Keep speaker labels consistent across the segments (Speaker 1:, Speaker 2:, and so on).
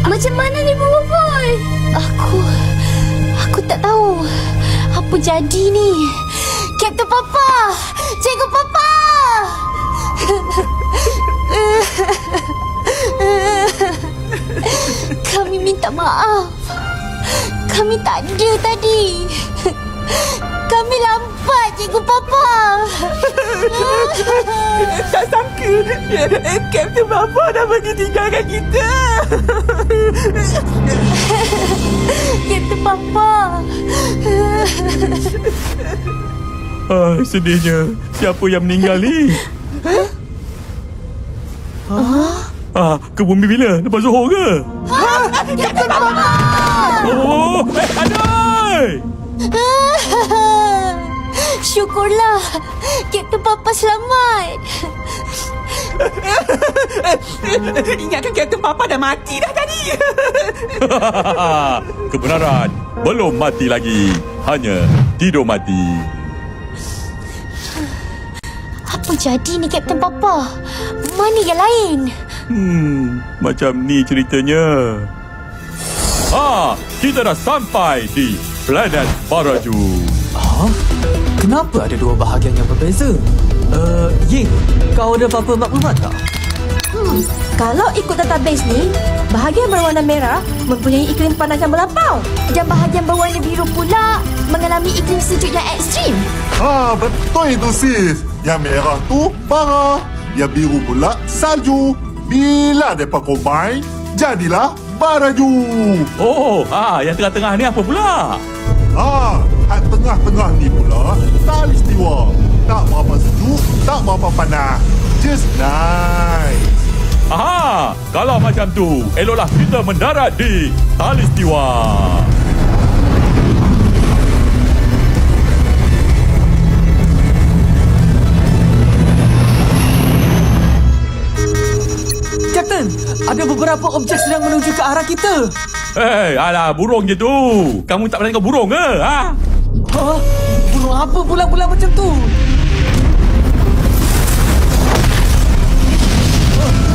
Speaker 1: Macam mana ni, Boy? Aku tak tahu. Apa jadi ni? Kapten Papa! Cikgu Papa! Kami minta maaf. Kami tak ada tadi. Kami lambat, Cikgu Papa.
Speaker 2: Tak sangka Kapten Papa dah pergi tinggalkan kita.
Speaker 1: Kapten Papa.
Speaker 3: Sedihnya. Siapa yang meninggal ni? Ke bumi bila? Lepas Zuhur ke?
Speaker 1: Kapten Papa.
Speaker 3: Adai!
Speaker 1: Syukurlah Kapten Papa selamat.
Speaker 2: Ingatkan Kapten Papa dah mati dah tadi.
Speaker 3: Kebenaran belum mati lagi. Hanya tidur mati.
Speaker 1: Apa jadi ni, Kapten Papa? Mana yang lain?
Speaker 3: Macam ni ceritanya. Kita dah sampai di planet Baraju.
Speaker 4: Kenapa ada dua bahagian yang berbeza? Ying, kau ada apa-apa maklumat tak?
Speaker 5: Kalau ikut database ni, bahagian berwarna merah mempunyai iklim panas yang melampau dan bahagian berwarna biru pula mengalami iklim sejuk yang ekstrim.
Speaker 6: Betul itu sis. Yang merah tu bara, yang biru pula salju. Bila mereka combine, jadilah Baraju.
Speaker 3: Yang tengah-tengah ni apa pula?
Speaker 6: Hak tengah-tengah ni pula Khalistiwa. Tak berapa sejuk, tak berapa panas. Just nice.
Speaker 3: Kalau macam tu, eloklah kita mendarat di Khalistiwa.
Speaker 4: Kapten, ada beberapa objek sedang menuju ke arah kita.
Speaker 3: Alah, burung je tu. Kamu tak pernah tengok burung ke?
Speaker 4: Burung apa pula macam tu?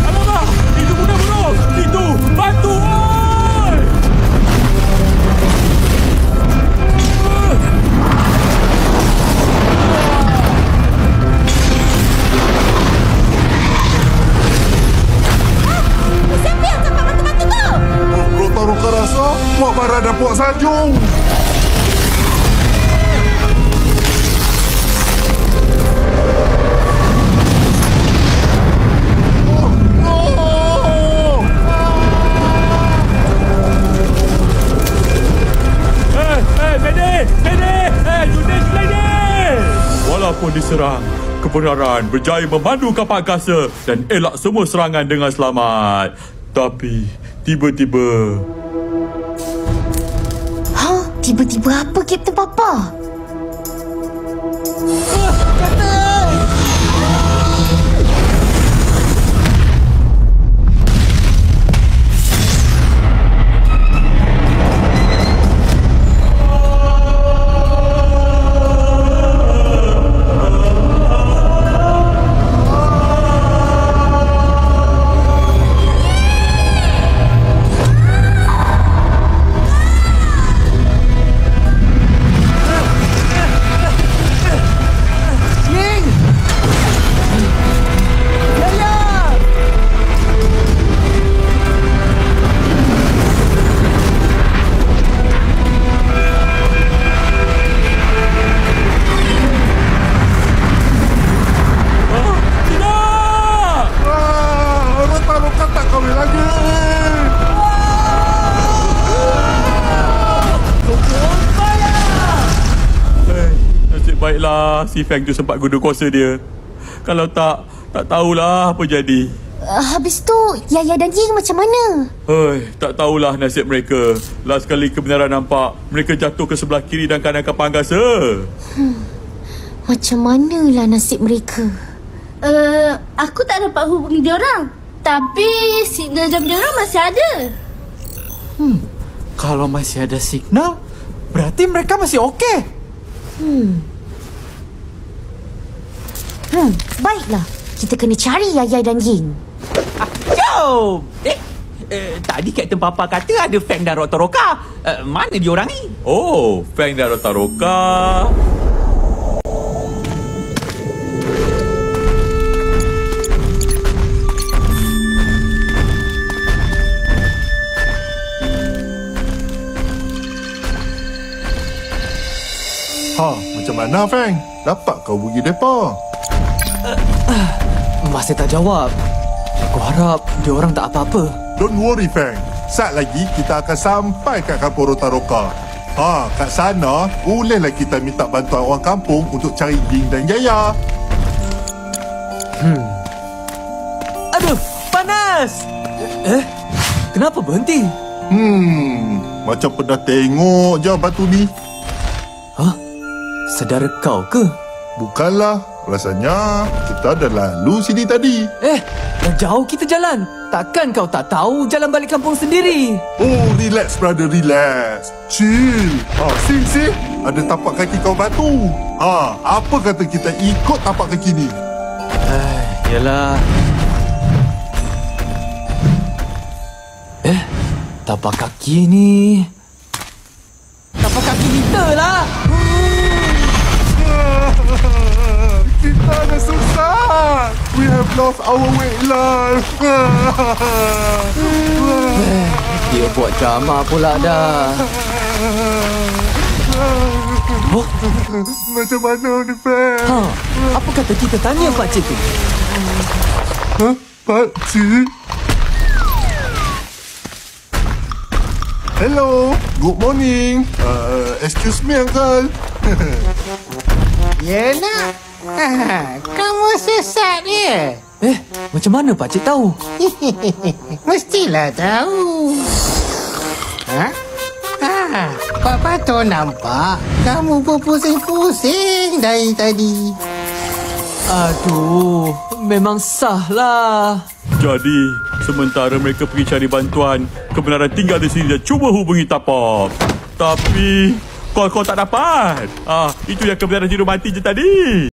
Speaker 3: Alamak, itu bukan burung. Itu batu.
Speaker 5: Siapa yang campak batu-batu tu?
Speaker 6: Ruka rasa Puak Bara dan Puak Salju.
Speaker 3: Walaupun diserang, kebenaran berjaya memandu kapal angkasa dan elak semua serangan dengan selamat. Tapi tiba-tiba...
Speaker 1: Tiba-tiba apa, Kapten Papa?
Speaker 3: Baiklah, si Feng tu sempat guna kuasa dia. Kalau tak tahulah apa jadi.
Speaker 1: Habis tu, Yaya dan Ying macam mana?
Speaker 3: Tak tahulah nasib mereka. Last kali kebenaran nampak, mereka jatuh ke sebelah kiri dan kanan kapal angkasa.
Speaker 1: Macam manalah nasib mereka?
Speaker 5: Aku tak dapat hubungi diorang. Tapi signal jam diorang masih ada.
Speaker 4: Kalau masih ada signal, berarti mereka masih okey.
Speaker 1: Baiklah, kita kena cari Yaya dan Ying.
Speaker 2: Jom. Tadi Kapten Papa kata ada Fang dan Rotoroka. Mana diorang ni?
Speaker 3: Oh, Fang dan Rotoroka.
Speaker 6: Macam mana, Fang? Dapat kau pergi depa?
Speaker 4: Masih tak jawab. Aku harap dia orang tak apa-apa.
Speaker 6: Don't worry, Fang. Saat lagi kita akan sampai kat kampung Rotoroka. Kat sana, bolehlah kita minta bantuan orang kampung untuk cari Ying dan Yaya.
Speaker 4: Aduh, panas! Kenapa berhenti?
Speaker 6: Macam pernah tengok je batu ni.
Speaker 4: Saudara kau ke?
Speaker 6: Bukanlah. Rasanya kita dah lalu sini tadi.
Speaker 4: Dah jauh kita jalan. Takkan kau tak tahu jalan balik kampung sendiri?
Speaker 6: Oh, relax, brother, relax. Chill. See? Ada tapak kaki kau batu. Apa kata kita ikut tapak kaki ni?
Speaker 4: Yalah. Tapak kaki ni... Tapak kaki kita lah!
Speaker 6: Kita dah susah. We have lost our way life.
Speaker 4: Dia buat drama pula dah.
Speaker 6: Macam mana ni, Fang?
Speaker 4: Apa kata kita tanya pakcik tu?
Speaker 6: Pakcik? Hello, good morning. Excuse me, Uncle.
Speaker 7: Yelah, kamu sesat dia.
Speaker 4: Macam mana pakcik tahu?
Speaker 7: Mestilah tahu. Papa tu nampak kamu berpusing-pusing dari tadi.
Speaker 4: Aduh, memang sah lah.
Speaker 3: Jadi, sementara mereka pergi cari bantuan, kebenaran tinggal di sini dan cuba hubungi tapak. Tapi, call tak dapat. Itu yang kebenaran tidur mati je tadi.